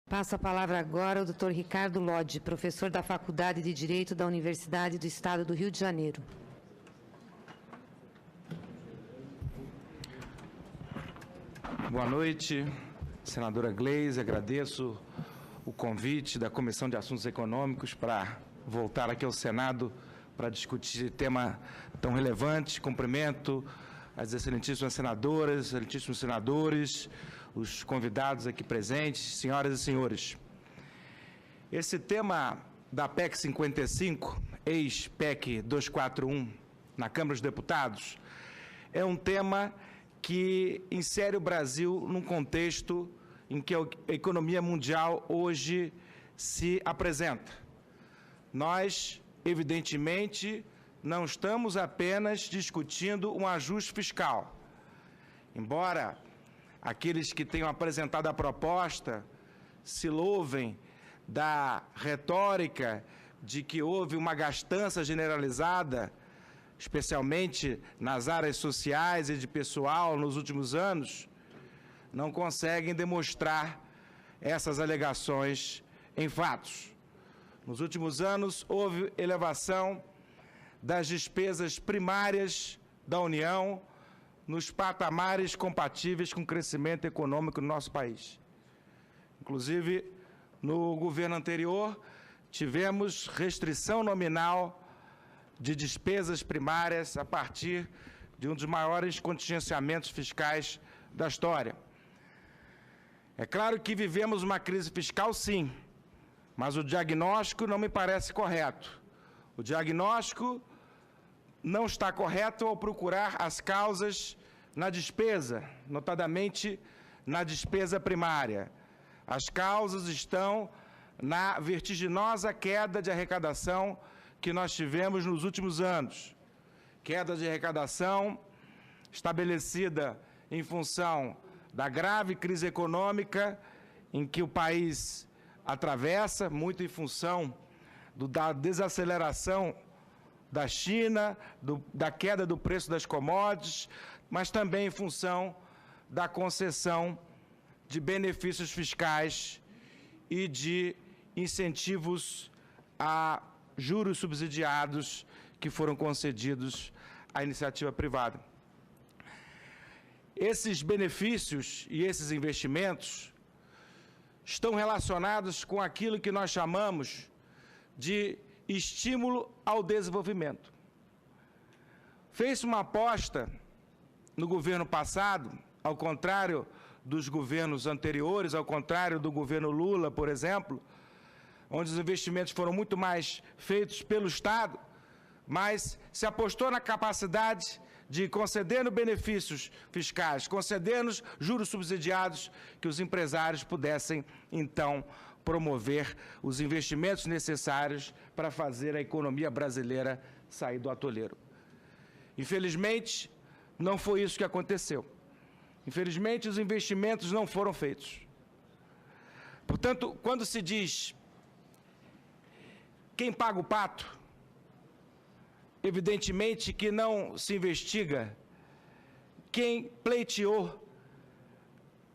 Passo a palavra agora ao Dr. Ricardo Lodge, professor da Faculdade de Direito da Universidade do Estado do Rio de Janeiro. Boa noite, senadora Gleisi. Agradeço o convite da Comissão de Assuntos Econômicos para voltar aqui ao Senado para discutir esse tema tão relevante. Cumprimento as excelentíssimas senadoras, excelentíssimos senadores, os convidados aqui presentes, senhoras e senhores. Esse tema da PEC 55, ex-PEC 241, na Câmara dos Deputados, é um tema que insere o Brasil num contexto em que a economia mundial hoje se apresenta. Nós, evidentemente, não estamos apenas discutindo um ajuste fiscal. Embora aqueles que tenham apresentado a proposta se louvem da retórica de que houve uma gastança generalizada, especialmente nas áreas sociais e de pessoal nos últimos anos, não conseguem demonstrar essas alegações em fatos. Nos últimos anos, houve elevação das despesas primárias da União nos patamares compatíveis com o crescimento econômico no nosso país. Inclusive, no governo anterior, tivemos restrição nominal de despesas primárias a partir de um dos maiores contingenciamentos fiscais da história. É claro que vivemos uma crise fiscal, sim, mas o diagnóstico não me parece correto. O diagnóstico não está correto ao procurar as causas na despesa, notadamente na despesa primária. As causas estão na vertiginosa queda de arrecadação que nós tivemos nos últimos anos. Queda de arrecadação estabelecida em função da grave crise econômica em que o país atravessa, muito em função da desaceleração da China, da queda do preço das commodities, mas também em função da concessão de benefícios fiscais e de incentivos a juros subsidiados que foram concedidos à iniciativa privada. Esses benefícios e esses investimentos estão relacionados com aquilo que nós chamamos de estímulo ao desenvolvimento. Fez uma aposta no governo passado, ao contrário dos governos anteriores, ao contrário do governo Lula, por exemplo, onde os investimentos foram muito mais feitos pelo Estado, mas se apostou na capacidade de, concedendo benefícios fiscais, concedendo juros subsidiados, que os empresários pudessem, então, promover os investimentos necessários para fazer a economia brasileira sair do atoleiro. Infelizmente, não foi isso que aconteceu. Infelizmente, os investimentos não foram feitos. Portanto, quando se diz quem paga o pato, evidentemente que não se investiga quem pleiteou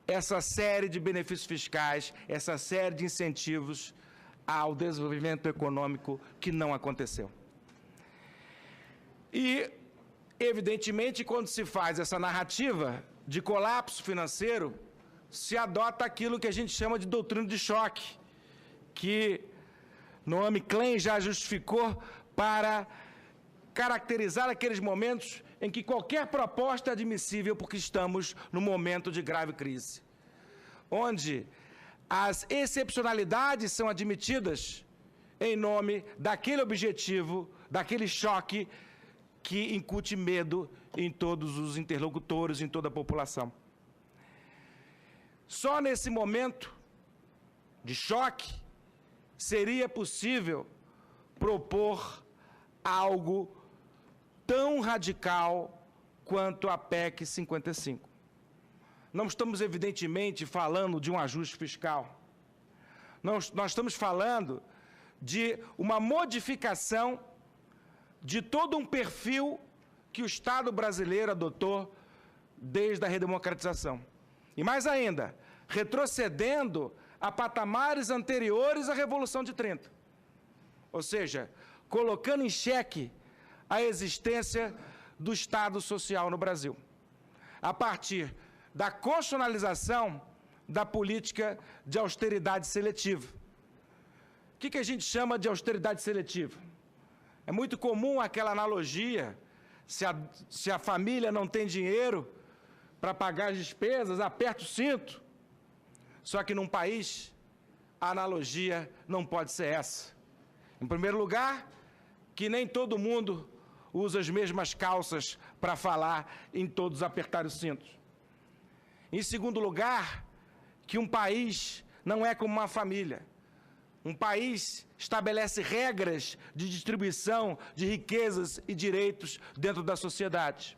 essa série de benefícios fiscais, essa série de incentivos ao desenvolvimento econômico que não aconteceu. E, evidentemente, quando se faz essa narrativa de colapso financeiro, se adota aquilo que a gente chama de doutrina de choque, que Noam Klein já justificou para caracterizar aqueles momentos em que qualquer proposta é admissível porque estamos num momento de grave crise, onde as excepcionalidades são admitidas em nome daquele objetivo, daquele choque que incute medo em todos os interlocutores, em toda a população. Só nesse momento de choque seria possível propor algo tão radical quanto a PEC 55. Não estamos, evidentemente, falando de um ajuste fiscal. Nós estamos falando de uma modificação de todo um perfil que o Estado brasileiro adotou desde a redemocratização. E mais ainda, retrocedendo a patamares anteriores à Revolução de 30. Ou seja, colocando em xeque a existência do Estado Social no Brasil, a partir da constitucionalização da política de austeridade seletiva. O que a gente chama de austeridade seletiva? É muito comum aquela analogia, se a família não tem dinheiro para pagar as despesas, aperta o cinto. Só que num país, a analogia não pode ser essa. Em primeiro lugar, que nem todo mundo usa as mesmas calças para falar em todos apertar os cintos. Em segundo lugar, que um país não é como uma família. Um país estabelece regras de distribuição de riquezas e direitos dentro da sociedade.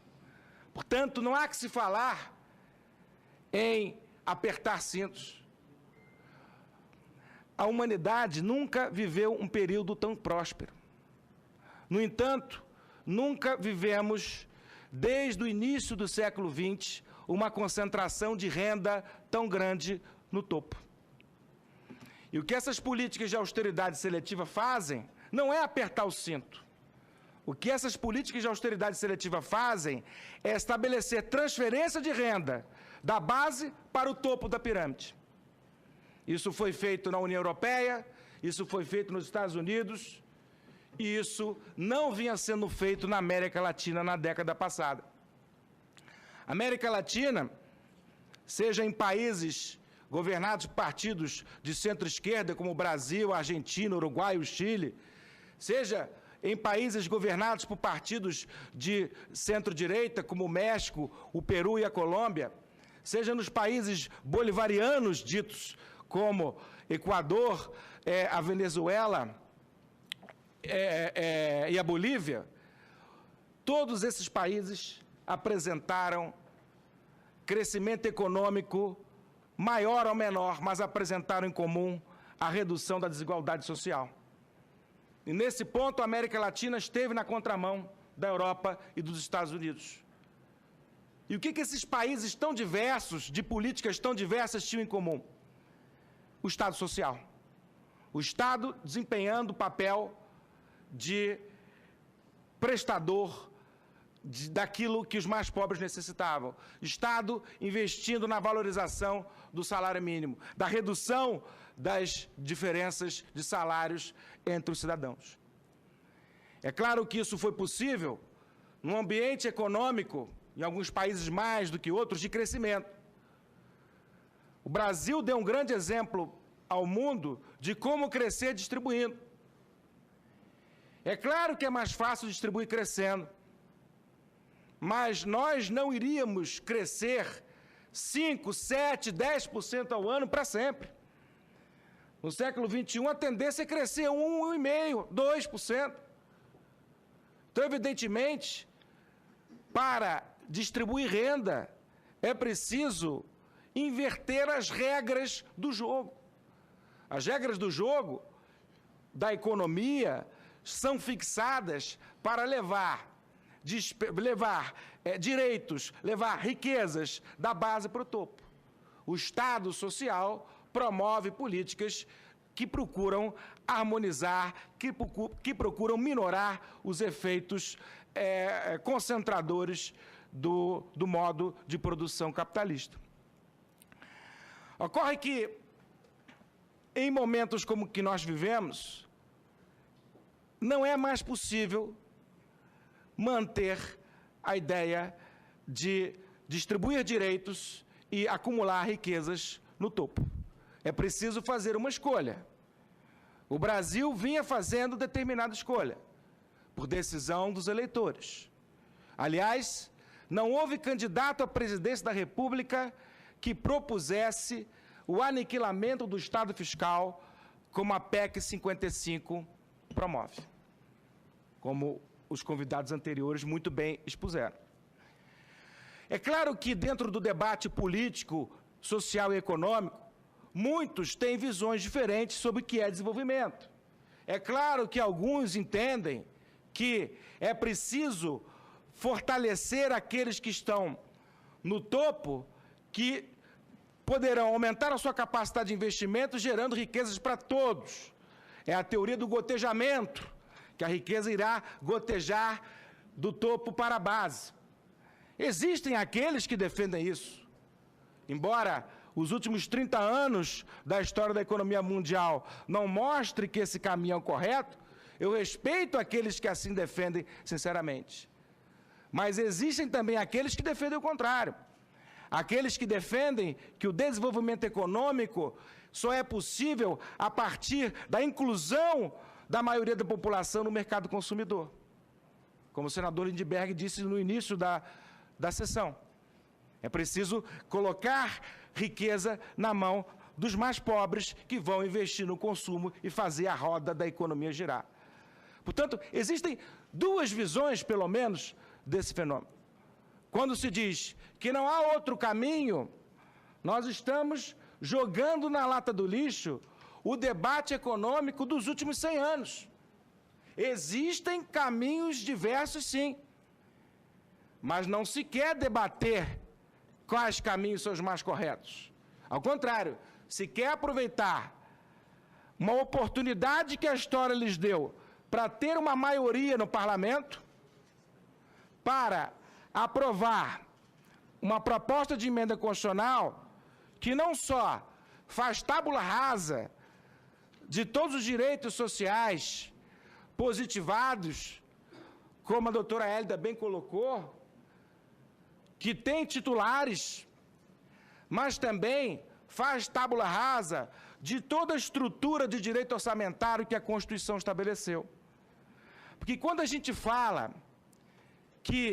Portanto, não há que se falar em apertar cintos. A humanidade nunca viveu um período tão próspero. No entanto, nunca vivemos, desde o início do século XX, uma concentração de renda tão grande no topo. E o que essas políticas de austeridade seletiva fazem não é apertar o cinto. O que essas políticas de austeridade seletiva fazem é estabelecer transferência de renda da base para o topo da pirâmide. Isso foi feito na União Europeia, isso foi feito nos Estados Unidos, e isso não vinha sendo feito na América Latina na década passada. A América Latina, seja em países governados por partidos de centro-esquerda, como o Brasil, a Argentina, o Uruguai, o Chile, seja em países governados por partidos de centro-direita, como o México, o Peru e a Colômbia, seja nos países bolivarianos ditos como Equador, a Venezuela e a Bolívia, todos esses países apresentaram crescimento econômico maior ou menor, mas apresentaram em comum a redução da desigualdade social. E nesse ponto a América Latina esteve na contramão da Europa e dos Estados Unidos. E o que esses países tão diversos, de políticas tão diversas, tinham em comum? O Estado social. O Estado desempenhando o papel de prestador daquilo que os mais pobres necessitavam. Estado investindo na valorização do salário mínimo, da redução das diferenças de salários entre os cidadãos. É claro que isso foi possível num ambiente econômico, em alguns países mais do que outros, de crescimento. O Brasil deu um grande exemplo ao mundo de como crescer distribuindo. É claro que é mais fácil distribuir crescendo, mas nós não iríamos crescer 5%, 7%, 10% ao ano para sempre. No século XXI, a tendência é crescer 1,5%, 2%. Então, evidentemente, para distribuir renda, é preciso inverter as regras do jogo. As regras do jogo da economia são fixadas para levar direitos, levar riquezas da base para o topo. O Estado social promove políticas que procuram harmonizar, que procuram minorar os efeitos concentradores do modo de produção capitalista. Ocorre que, em momentos como o que nós vivemos, não é mais possível manter a ideia de distribuir direitos e acumular riquezas no topo. É preciso fazer uma escolha. O Brasil vinha fazendo determinada escolha, por decisão dos eleitores. Aliás, não houve candidato à presidência da República que propusesse o aniquilamento do Estado fiscal como a PEC 55 promove, como os convidados anteriores muito bem expuseram. É claro que dentro do debate político, social e econômico, muitos têm visões diferentes sobre o que é desenvolvimento. É claro que alguns entendem que é preciso fortalecer aqueles que estão no topo, que poderão aumentar a sua capacidade de investimento, gerando riquezas para todos. É a teoria do gotejamento, que a riqueza irá gotejar do topo para a base. Existem aqueles que defendem isso. Embora os últimos 30 anos da história da economia mundial não mostrem que esse caminho é o correto, eu respeito aqueles que assim defendem sinceramente. Mas existem também aqueles que defendem o contrário. Aqueles que defendem que o desenvolvimento econômico só é possível a partir da inclusão da maioria da população no mercado consumidor. Como o senador Lindbergh disse no início da sessão. É preciso colocar riqueza na mão dos mais pobres que vão investir no consumo e fazer a roda da economia girar. Portanto, existem duas visões, pelo menos, desse fenômeno. Quando se diz que não há outro caminho, nós estamos jogando na lata do lixo o debate econômico dos últimos 100 anos. Existem caminhos diversos, sim, mas não se quer debater quais caminhos são os mais corretos. Ao contrário, se quer aproveitar uma oportunidade que a história lhes deu para ter uma maioria no parlamento, para aprovar uma proposta de emenda constitucional que não só faz tábula rasa de todos os direitos sociais positivados, como a doutora Hélida bem colocou, que tem titulares, mas também faz tábula rasa de toda a estrutura de direito orçamentário que a Constituição estabeleceu. Porque quando a gente fala que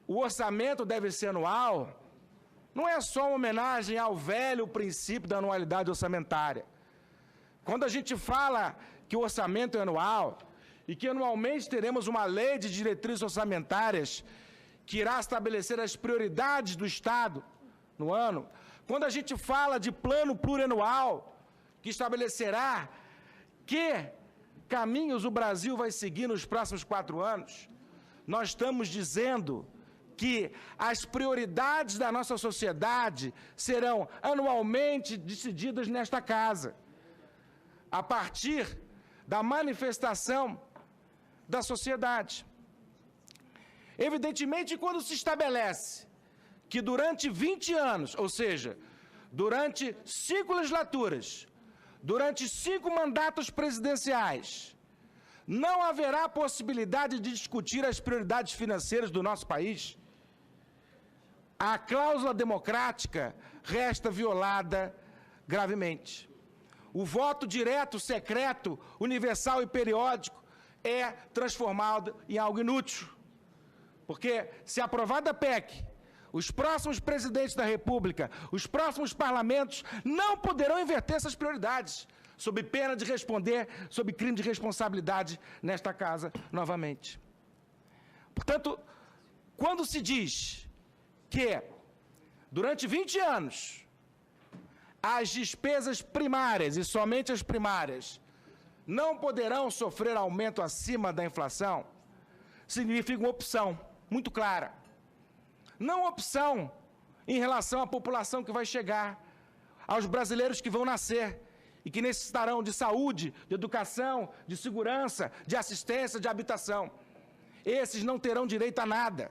o orçamento deve ser anual, não é só uma homenagem ao velho princípio da anualidade orçamentária. Quando a gente fala que o orçamento é anual e que anualmente teremos uma lei de diretrizes orçamentárias que irá estabelecer as prioridades do Estado no ano, quando a gente fala de plano plurianual que estabelecerá que caminhos o Brasil vai seguir nos próximos 4 anos, nós estamos dizendo que as prioridades da nossa sociedade serão anualmente decididas nesta casa, a partir da manifestação da sociedade. Evidentemente, quando se estabelece que durante 20 anos, ou seja, durante 5 legislaturas, durante 5 mandatos presidenciais, não haverá possibilidade de discutir as prioridades financeiras do nosso país, a cláusula democrática resta violada gravemente. O voto direto, secreto, universal e periódico é transformado em algo inútil. Porque, se aprovada a PEC, os próximos presidentes da República, os próximos parlamentos não poderão inverter essas prioridades, sob pena de responder sob crime de responsabilidade nesta casa novamente. Portanto, quando se diz que, durante 20 anos, as despesas primárias, e somente as primárias, não poderão sofrer aumento acima da inflação, significa uma opção muito clara. Não opção em relação à população que vai chegar, aos brasileiros que vão nascer e que necessitarão de saúde, de educação, de segurança, de assistência, de habitação. Esses não terão direito a nada.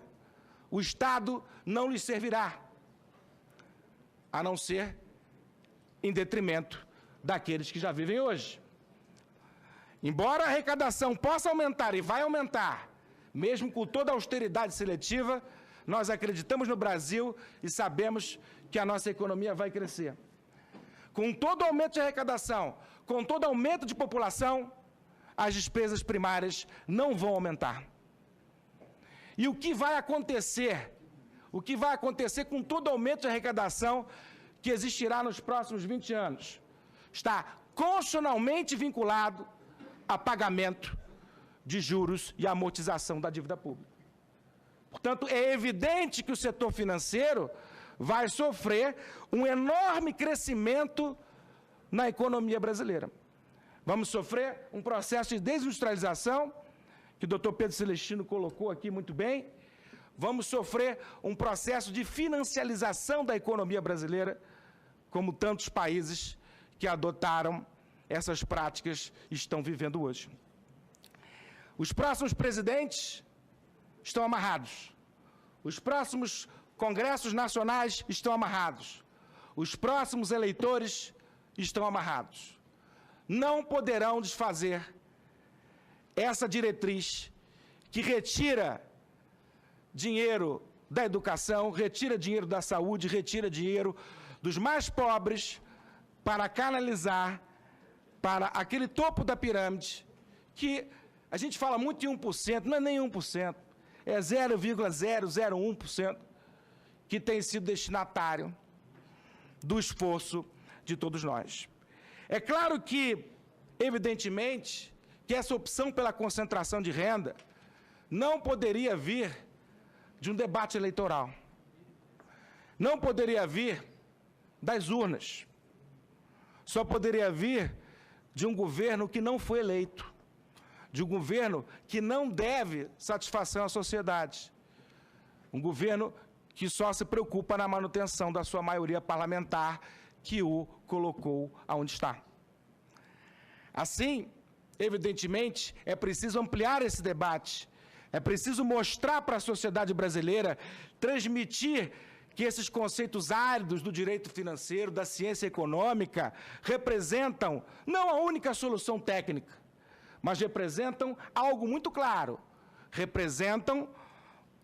O Estado não lhes servirá, a não ser em detrimento daqueles que já vivem hoje. Embora a arrecadação possa aumentar e vai aumentar, mesmo com toda a austeridade seletiva, nós acreditamos no Brasil e sabemos que a nossa economia vai crescer. Com todo aumento de arrecadação, com todo aumento de população, as despesas primárias não vão aumentar. E o que vai acontecer? O que vai acontecer com todo aumento de arrecadação que existirá nos próximos 20 anos? Está constitucionalmente vinculado a pagamento de juros e amortização da dívida pública. Portanto, é evidente que o setor financeiro vai sofrer um enorme crescimento na economia brasileira. Vamos sofrer um processo de desindustrialização, que o doutor Pedro Celestino colocou aqui muito bem. Vamos sofrer um processo de financialização da economia brasileira, como tantos países que adotaram essas práticas estão vivendo hoje. Os próximos presidentes estão amarrados. Os próximos congressos nacionais estão amarrados. Os próximos eleitores estão amarrados. Não poderão desfazer essa diretriz que retira dinheiro da educação, retira dinheiro da saúde, retira dinheiro dos mais pobres para canalizar para aquele topo da pirâmide, que a gente fala muito em 1%, não é nem 1%, é 0,001% que tem sido destinatário do esforço de todos nós. É claro que, evidentemente, que essa opção pela concentração de renda não poderia vir de um debate eleitoral. Não poderia vir das urnas. Só poderia vir de um governo que não foi eleito, de um governo que não deve satisfação à sociedade, um governo que só se preocupa na manutenção da sua maioria parlamentar, que o colocou aonde está. Assim, evidentemente, é preciso ampliar esse debate, é preciso mostrar para a sociedade brasileira, transmitir que esses conceitos áridos do direito financeiro, da ciência econômica, representam não a única solução técnica, mas representam algo muito claro, representam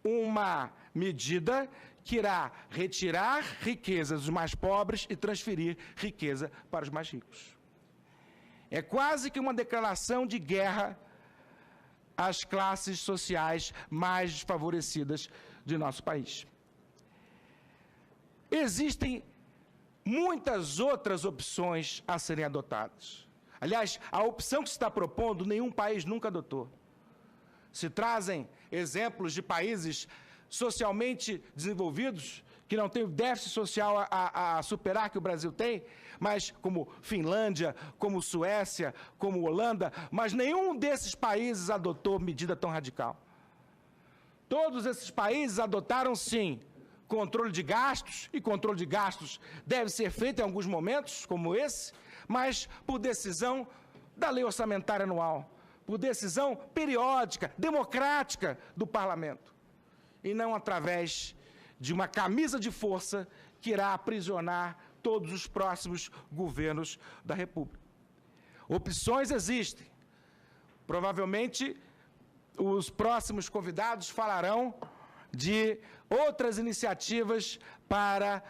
uma medida que irá retirar riqueza dos mais pobres e transferir riqueza para os mais ricos. É quase que uma declaração de guerra às classes sociais mais desfavorecidas de nosso país. Existem muitas outras opções a serem adotadas. Aliás, a opção que se está propondo, nenhum país nunca adotou. Se trazem exemplos de países socialmente desenvolvidos, que não têm o déficit social a superar que o Brasil tem, mas como Finlândia, como Suécia, como Holanda, mas nenhum desses países adotou medida tão radical. Todos esses países adotaram, sim, controle de gastos, e controle de gastos deve ser feito em alguns momentos, como esse, mas por decisão da lei orçamentária anual, por decisão periódica, democrática do parlamento, e não através de uma camisa de força que irá aprisionar todos os próximos governos da República. Opções existem. Provavelmente, os próximos convidados falarão de outras iniciativas para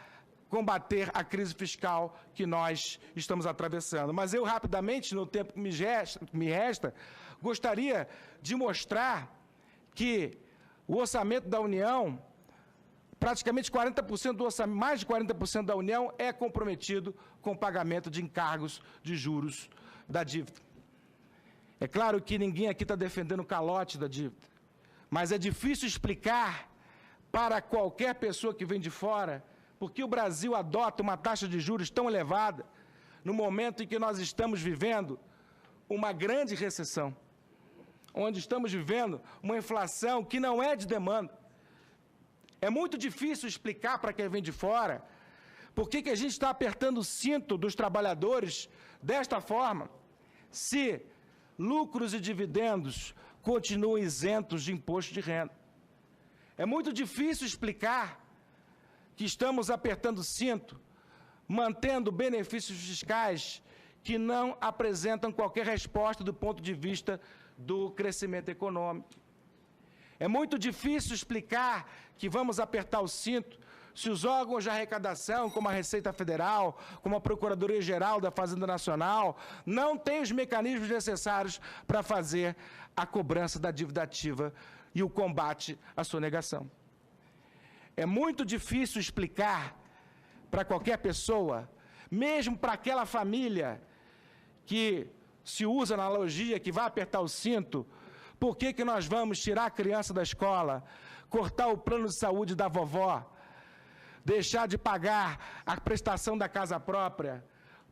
combater a crise fiscal que nós estamos atravessando. Mas eu, rapidamente, no tempo que me resta, gostaria de mostrar que o orçamento da União, praticamente 40% do orçamento, mais de 40% da União é comprometido com o pagamento de encargos de juros da dívida. É claro que ninguém aqui está defendendo o calote da dívida, mas é difícil explicar para qualquer pessoa que vem de fora por que o Brasil adota uma taxa de juros tão elevada no momento em que nós estamos vivendo uma grande recessão, onde estamos vivendo uma inflação que não é de demanda. É muito difícil explicar para quem vem de fora por que a gente está apertando o cinto dos trabalhadores desta forma, se lucros e dividendos continuam isentos de imposto de renda. É muito difícil explicar que estamos apertando o cinto, mantendo benefícios fiscais que não apresentam qualquer resposta do ponto de vista do crescimento econômico. É muito difícil explicar que vamos apertar o cinto se os órgãos de arrecadação, como a Receita Federal, como a Procuradoria-Geral da Fazenda Nacional, não têm os mecanismos necessários para fazer a cobrança da dívida ativa e o combate à sonegação. É muito difícil explicar para qualquer pessoa, mesmo para aquela família que se usa na analogia que vai apertar o cinto, por que nós vamos tirar a criança da escola, cortar o plano de saúde da vovó, deixar de pagar a prestação da casa própria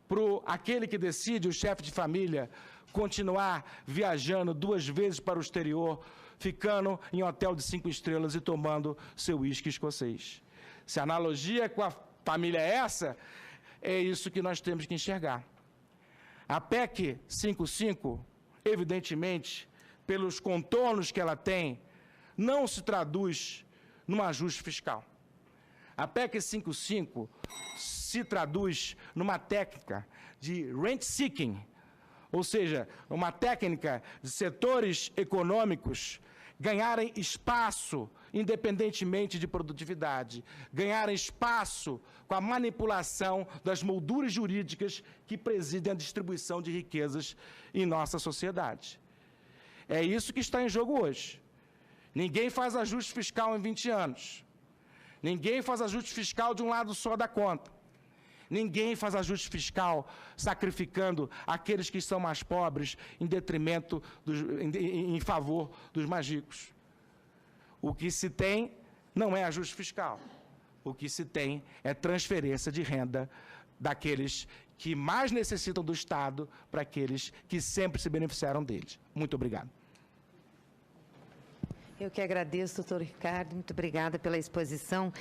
para aquele que decide, o chefe de família, continuar viajando 2 vezes para o exterior, ficando em hotel de 5 estrelas e tomando seu uísque escocês. Se a analogia com a família é essa, é isso que nós temos que enxergar. A PEC 55, evidentemente, pelos contornos que ela tem, não se traduz num ajuste fiscal. A PEC 55 se traduz numa técnica de rent-seeking, ou seja, uma técnica de setores econômicos ganharem espaço independentemente de produtividade, ganharem espaço com a manipulação das molduras jurídicas que presidem a distribuição de riquezas em nossa sociedade. É isso que está em jogo hoje. Ninguém faz ajuste fiscal em 20 anos. Ninguém faz ajuste fiscal de um lado só da conta. Ninguém faz ajuste fiscal sacrificando aqueles que são mais pobres em favor dos mais ricos. O que se tem não é ajuste fiscal. O que se tem é transferência de renda daqueles que mais necessitam do Estado para aqueles que sempre se beneficiaram dele. Muito obrigado. Eu que agradeço, doutor Ricardo. Muito obrigada pela exposição.